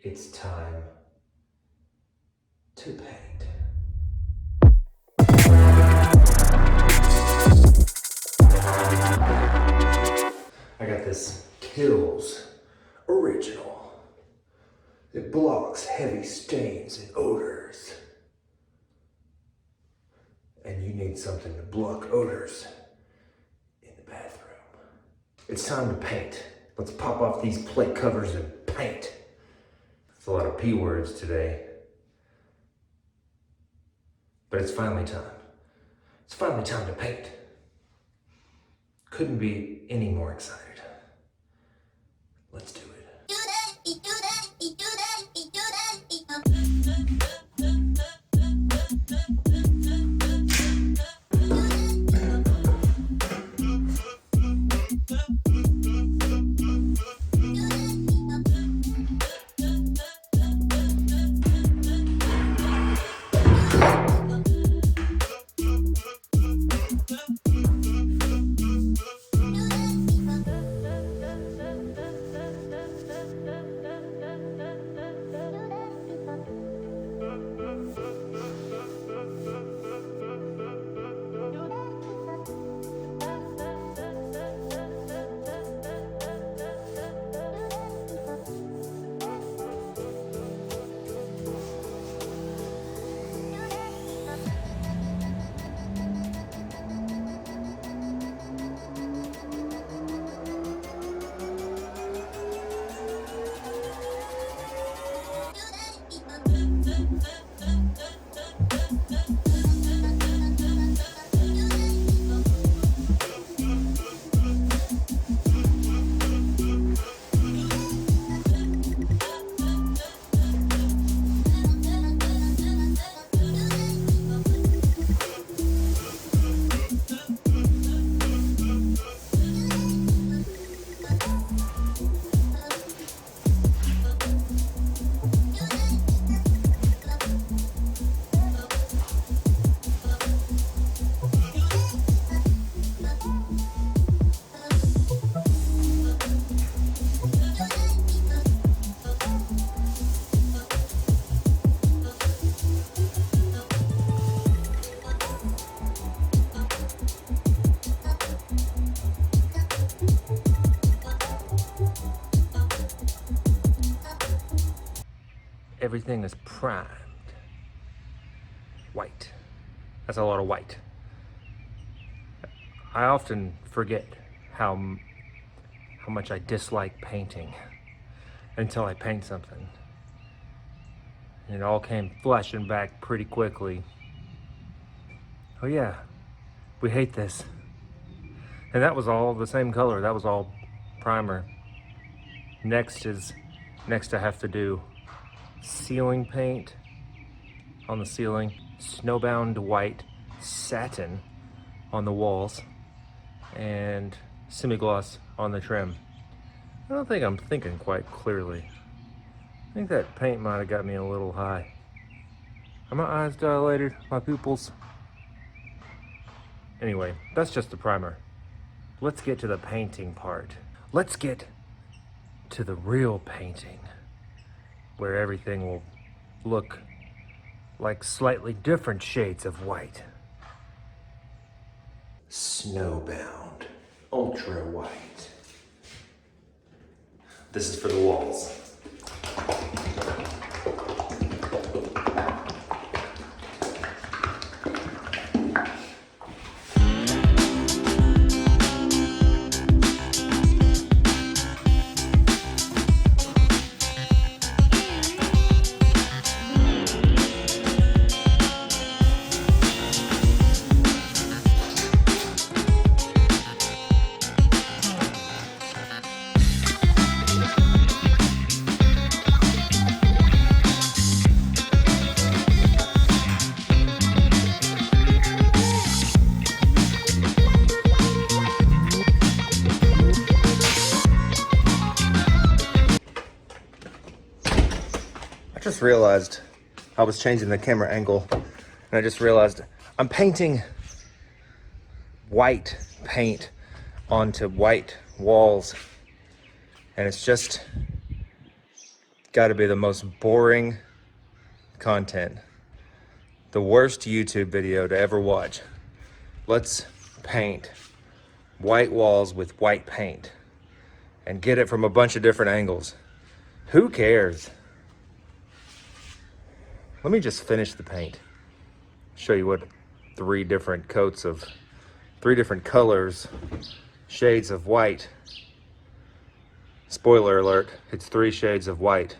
It's time to paint. I got this Kills Original. It blocks heavy stains and odors. And you need something to block odors in the bathroom. It's time to paint. Let's pop off these plate covers and paint. It's a lot of P words today. But it's finally time. It's finally time to paint. Couldn't be any more excited. Let's do it. Everything is primed. White. That's a lot of white. I often forget how much I dislike painting until I paint something. And it all came flashing back pretty quickly. Oh yeah, we hate this. And that was all the same color. That was all primer. Next I have to do ceiling paint on the ceiling, snowbound white satin on the walls, and semi-gloss on the trim. I don't think I'm thinking quite clearly. I think that paint might have got me a little high. Are my eyes dilated? My pupils? Anyway, that's just the primer. Let's get to the painting part. Let's get to the real painting, where everything will look like slightly different shades of white. Snowbound, ultra white. This is for the walls. I just realized I was changing the camera angle, and I just realized I'm painting white paint onto white walls, and it's just got to be the most boring content. The worst YouTube video to ever watch. Let's paint white walls with white paint and get it from a bunch of different angles. Who cares? Let me just finish the paint. Show you what three different colors, shades of white. Spoiler alert, it's 3 shades of white.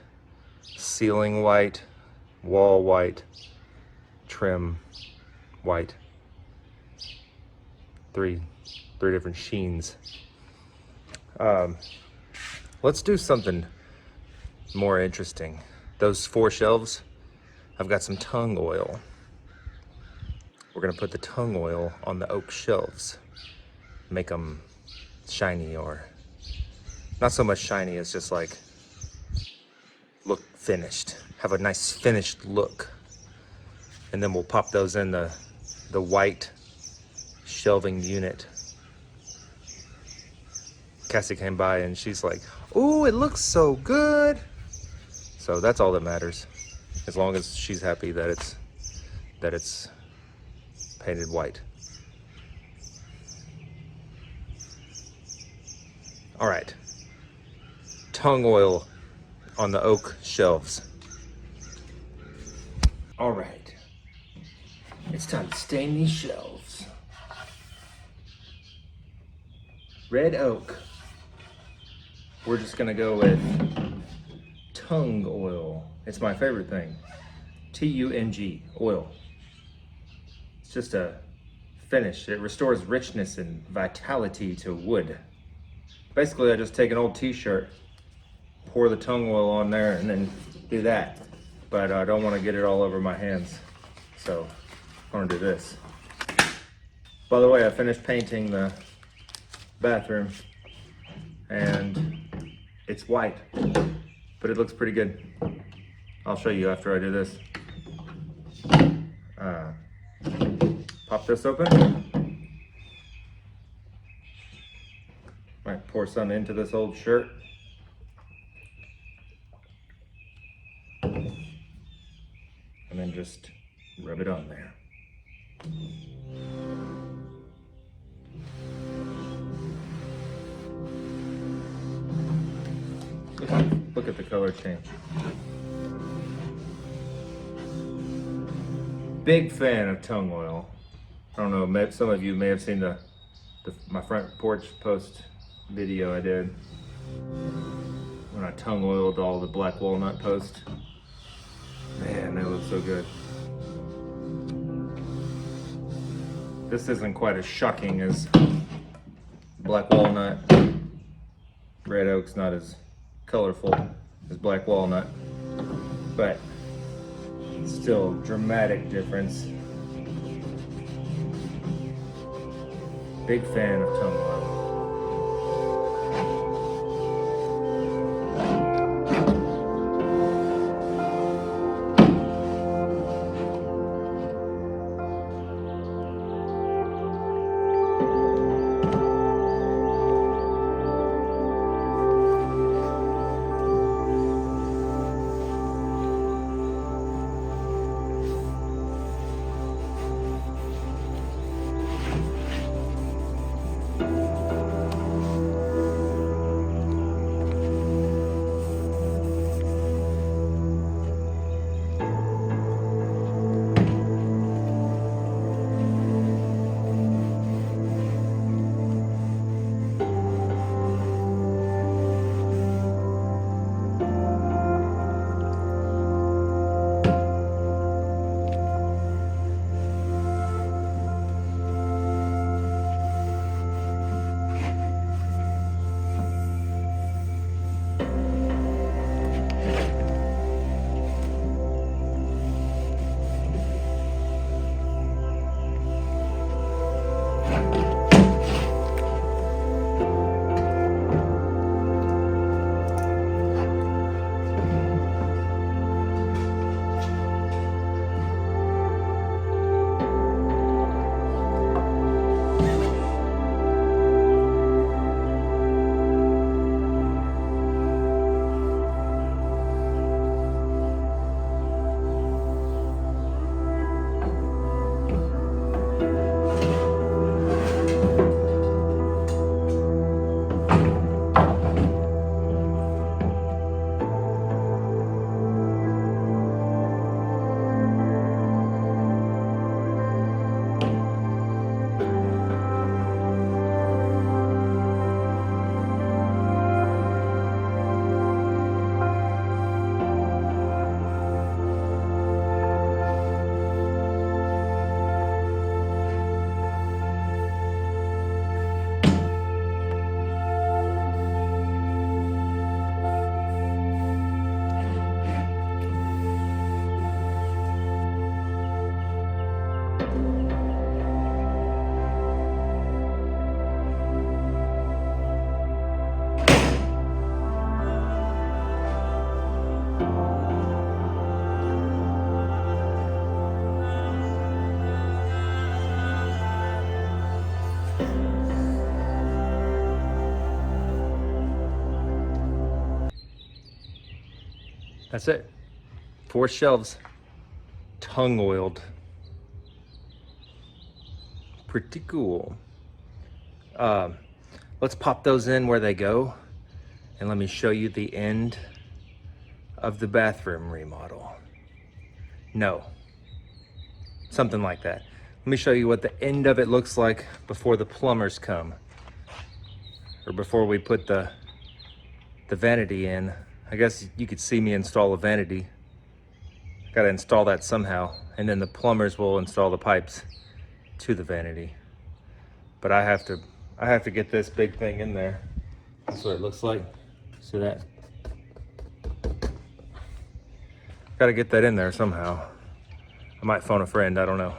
Ceiling white, wall white, trim white. Three different sheens. Let's do something more interesting. Those 4 shelves, I've got some tung oil. We're gonna put the tung oil on the oak shelves. Make them shiny, or not so much shiny, it's just like look finished. Have a nice finished look. And then we'll pop those in the white shelving unit. Cassie came by and she's like, "Ooh, it looks so good." So that's all that matters. As long as she's happy that it's painted white. All right. Tung oil on the oak shelves. All right. It's time to stain these shelves. Red oak. We're just gonna go with tung oil. It's my favorite thing. T-U-N-G, oil. It's just a finish. It restores richness and vitality to wood. Basically, I just take an old t-shirt, pour the tung oil on there, and then do that. But I don't want to get it all over my hands, so I'm gonna do this. By the way, I finished painting the bathroom, and it's white, but it looks pretty good. I'll show you after I do this. Pop this open. Might pour some into this old shirt. And then just rub it on there. Look at the color change. Big fan of tung oil. I don't know, some of you may have seen my front porch post video I did when I tung oiled all the black walnut posts. Man, they look so good. This isn't quite as shocking as black walnut. Red oak's not as colorful as black walnut, but still dramatic difference. Big fan of tung oil. That's it. 4 shelves, tongue oiled. Pretty cool. Let's pop those in where they go, and let me show you the end of the bathroom remodel. No, something like that. Let me show you what the end of it looks like before the plumbers come, or before we put the vanity in. I guess you could see me install a vanity. Got to install that somehow, and then the plumbers will install the pipes to the vanity. But I have to get this big thing in there. That's what it looks like. See that? Got to get that in there somehow. I might phone a friend, I don't know.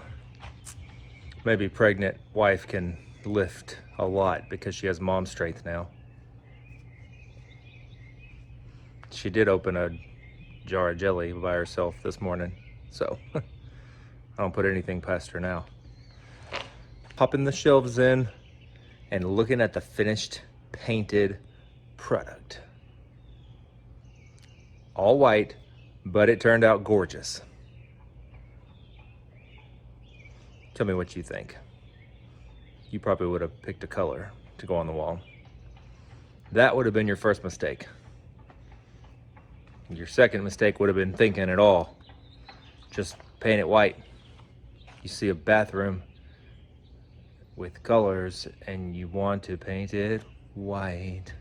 Maybe pregnant wife can lift a lot because she has mom strength now. She did open a jar of jelly by herself this morning, so I don't put anything past her now. Popping the shelves in and looking at the finished painted product. All white, but it turned out gorgeous. Tell me what you think. You probably would have picked a color to go on the wall. That would have been your first mistake. Your second mistake would have been thinking at all. Just paint it white. You see a bathroom with colors and you want to paint it white.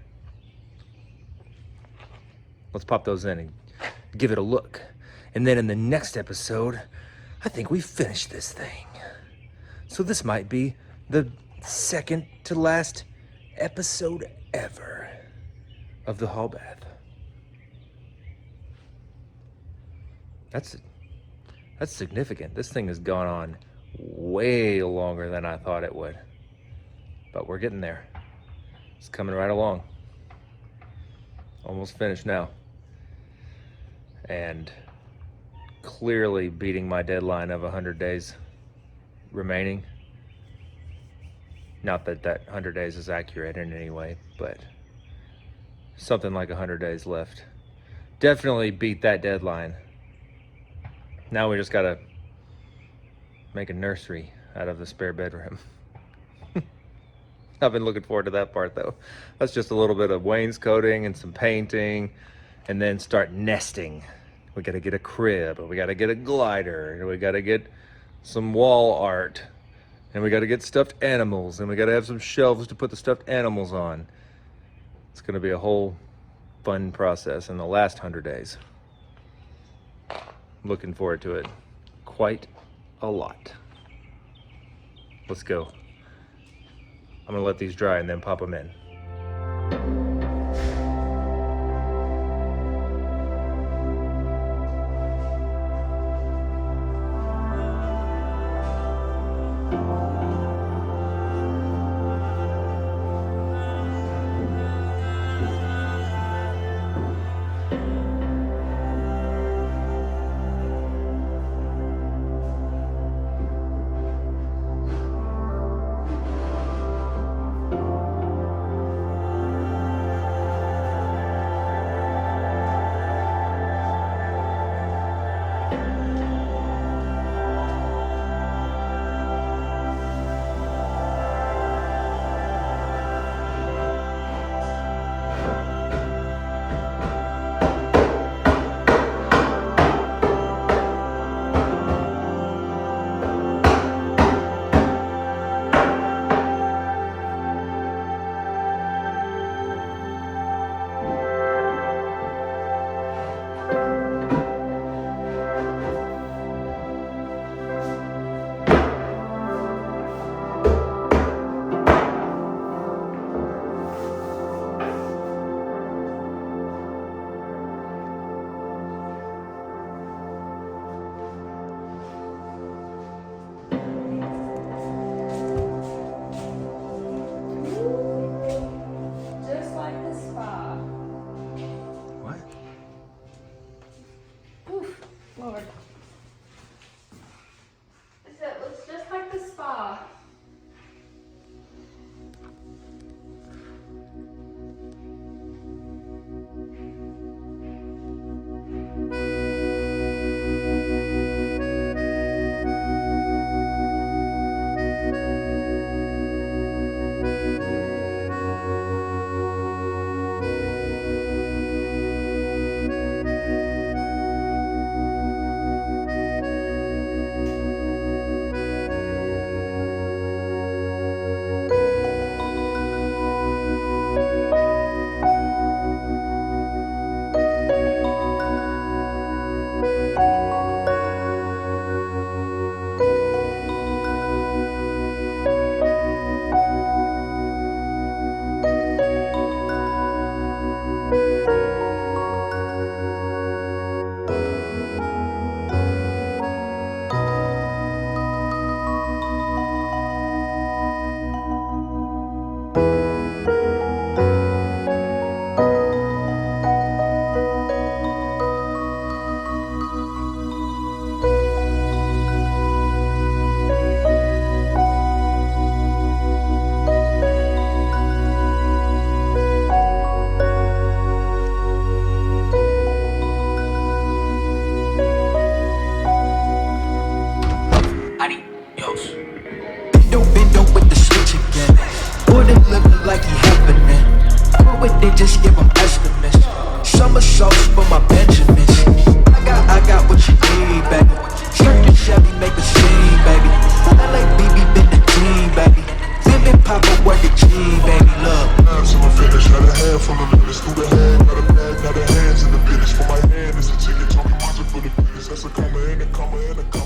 Let's pop those in and give it a look. And then in the next episode, I think we finished this thing. So this might be the second to last episode ever of the hall bath. That's significant. This thing has gone on way longer than I thought it would. But we're getting there. It's coming right along. Almost finished now. And clearly beating my deadline of 100 days remaining. Not that 100 days is accurate in any way, but something like 100 days left. Definitely beat that deadline. Now we just gotta make a nursery out of the spare bedroom. I've been looking forward to that part though. That's just a little bit of wainscoting and some painting, and then start nesting. We gotta get a crib, and we gotta get a glider, and we gotta get some wall art, and we gotta get stuffed animals, and we gotta have some shelves to put the stuffed animals on. It's gonna be a whole fun process in the last 100 days. Looking forward to it quite a lot. Let's go. I'm gonna let these dry and then pop them in. Lord. I said it looks just like the spa. coming,